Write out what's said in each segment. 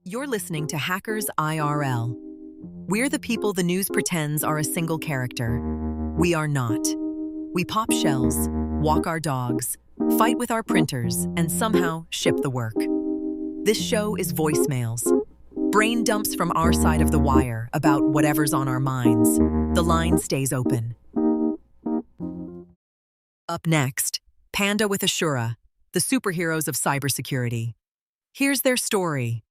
You're listening to Hackers IRL. We're the people the news pretends are a single character. We are not. We pop shells, walk our dogs, fight with our printers, and somehow ship the work. This show is voicemails. Brain dumps from our side of the wire about whatever's on our minds. The line stays open. Up next, Panda with Ashura, the superheroes of cybersecurity. Here's their story.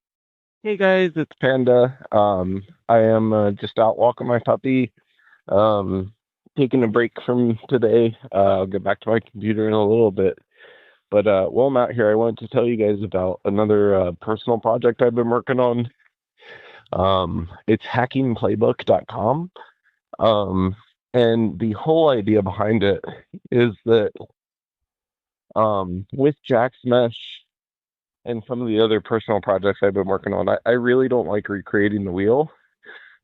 Hey guys, it's Panda. I am just out walking my puppy, um, taking a break from today. I'll get back to my computer in a little bit. But while I'm out here, I wanted to tell you guys about another personal project I've been working on. It's hackingplaybook.com. And the whole idea behind it is that with Jack's Mesh and some of the other personal projects I've been working on, I really don't like recreating the wheel.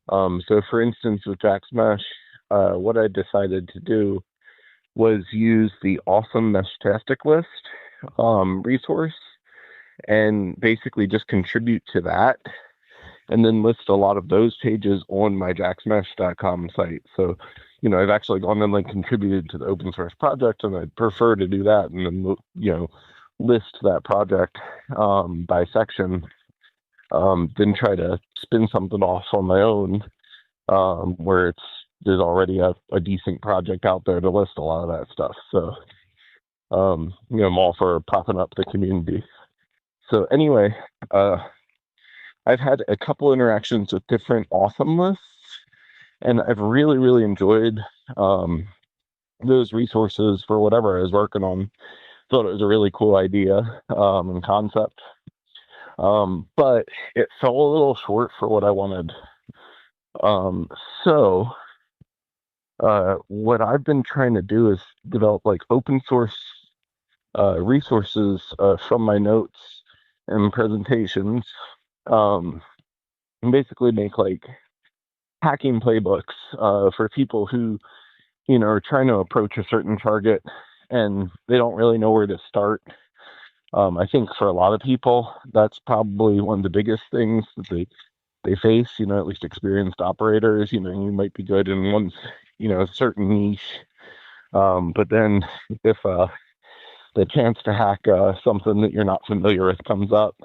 So for instance, with Jack's Mesh, what I decided to do was use the awesome MeshTastic list resource and basically just contribute to that and then list a lot of those pages on my jacksmesh.com site. So, I've actually gone and contributed to the open source project, and I'd prefer to do that and then, list that project by section, then try to spin something off on my own where there's already a decent project out there to list a lot of that stuff. So, I'm all for propping up the community. So anyway, I've had a couple interactions with different awesome lists, and I've really, really enjoyed those resources for whatever I was working on. Thought it was a really cool idea and concept, but it fell a little short for what I wanted. So what I've been trying to do is develop open source resources from my notes and presentations, and basically make hacking playbooks for people who are trying to approach a certain target and they don't really know where to start. I think for a lot of people, that's probably one of the biggest things that they face, at least experienced operators. You might be good in one, a certain niche. But then if the chance to hack something that you're not familiar with comes up,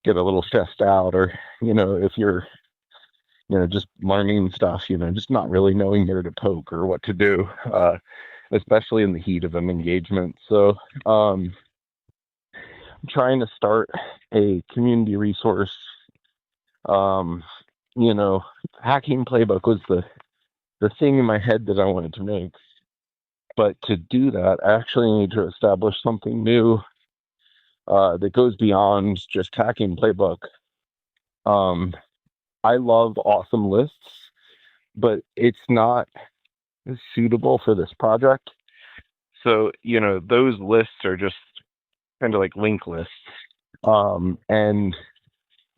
get a little stressed out, or, if you're, just learning stuff, just not really knowing where to poke or what to do, especially in the heat of an engagement. So I'm trying to start a community resource. Hacking Playbook was the thing in my head that I wanted to make. But to do that, I actually need to establish something new that goes beyond just hacking Playbook. I love Awesomelists, but it's not suitable for this project. So, those lists are just kind of like link lists. And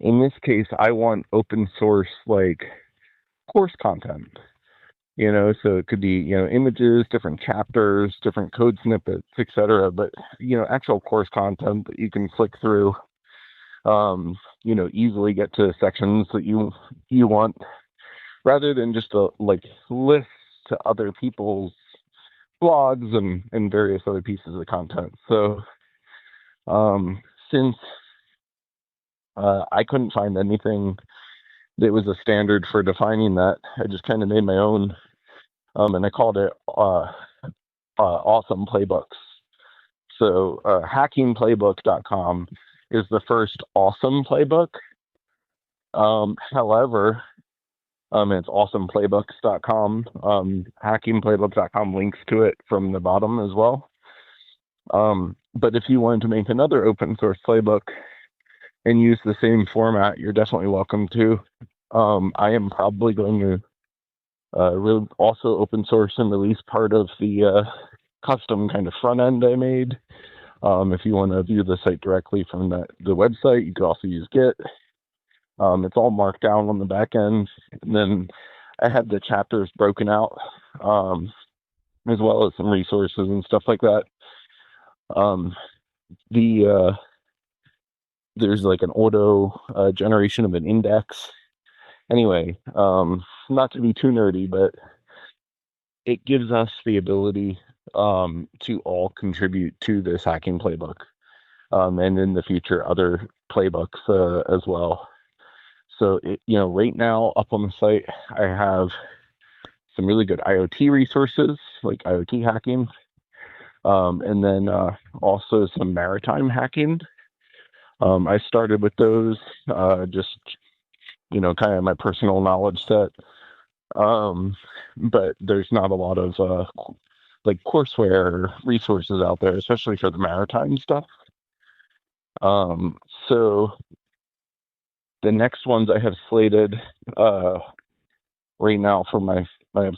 in this case, I want open source course content. So it could be, images, different chapters, different code snippets, etc. But, actual course content that you can click through, easily get to sections that you want, rather than just a list to other people's blogs and various other pieces of content. So since I couldn't find anything that was a standard for defining that, I just kind of made my own, and I called it Awesome Playbooks. So hackingplaybook.com is the first awesome playbook. However, it's awesomeplaybooks.com. Hackingplaybook.com links to it from the bottom as well. But if you wanted to make another open source playbook and use the same format, you're definitely welcome to. I am probably going to also open source and release part of the custom kind of front end I made. If you want to view the site directly from the website, you could also use Git. It's all marked down on the back end. And then I have the chapters broken out, as well as some resources and stuff like that. The there's like an auto generation of an index. Anyway, not to be too nerdy, but it gives us the ability to all contribute to this hacking playbook, and in the future other playbooks as well. So right now up on the site, I have some really good IoT resources like IoT hacking, and then also some maritime hacking. I started with those, just kind of my personal knowledge set. But there's not a lot of like courseware resources out there, especially for the maritime stuff. So the next ones I have slated right now for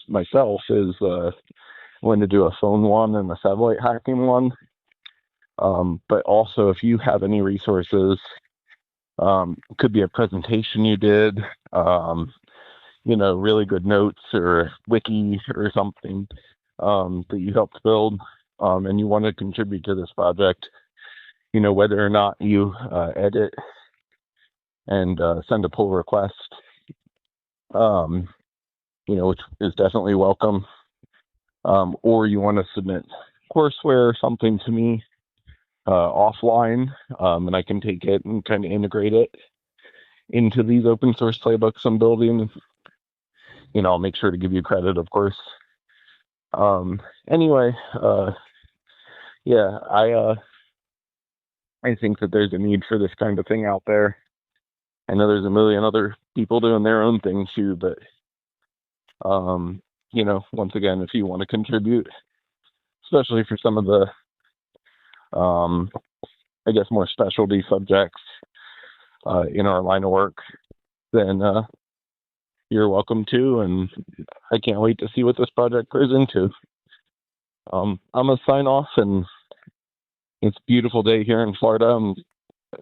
myself is going to do a phone one and a satellite hacking one. But also, if you have any resources, could be a presentation you did, really good notes or wiki or something that you helped build, and you want to contribute to this project, whether or not you edit and send a pull request, which is definitely welcome, or you want to submit courseware or something to me offline, and I can take it and kind of integrate it into these open source playbooks I'm building. I'll make sure to give you credit, of course. Anyway, yeah, I think that there's a need for this kind of thing out there. I know there's a million other people doing their own thing too, but once again, if you want to contribute, especially for some of the I guess more specialty subjects in our line of work, then you're welcome to, and I can't wait to see what this project grows into. I'm gonna sign off, and it's a beautiful day here in Florida.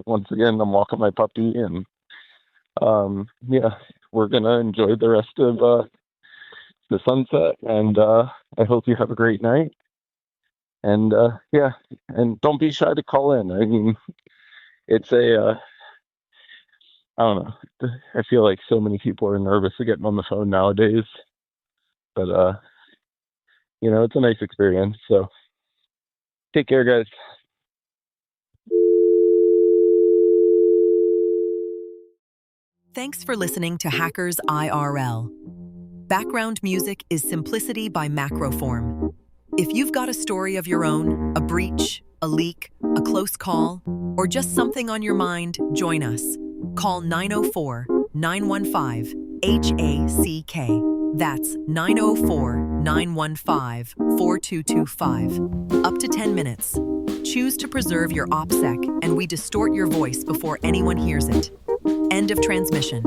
Once again, I'm walking my puppy, and we're gonna enjoy the rest of the sunset, and I hope you have a great night. And and don't be shy to call in. I mean, it's I don't know. I feel like so many people are nervous of getting on the phone nowadays, but it's a nice experience. So take care, guys. Thanks for listening to Hackers IRL. Background music is Simplicity by Macroform. If you've got a story of your own, a breach, a leak, a close call, or just something on your mind, join us. Call 904-915-HACK. That's 904-915-4225. Up to 10 minutes. Choose to preserve your OPSEC, and we distort your voice before anyone hears it. End of transmission.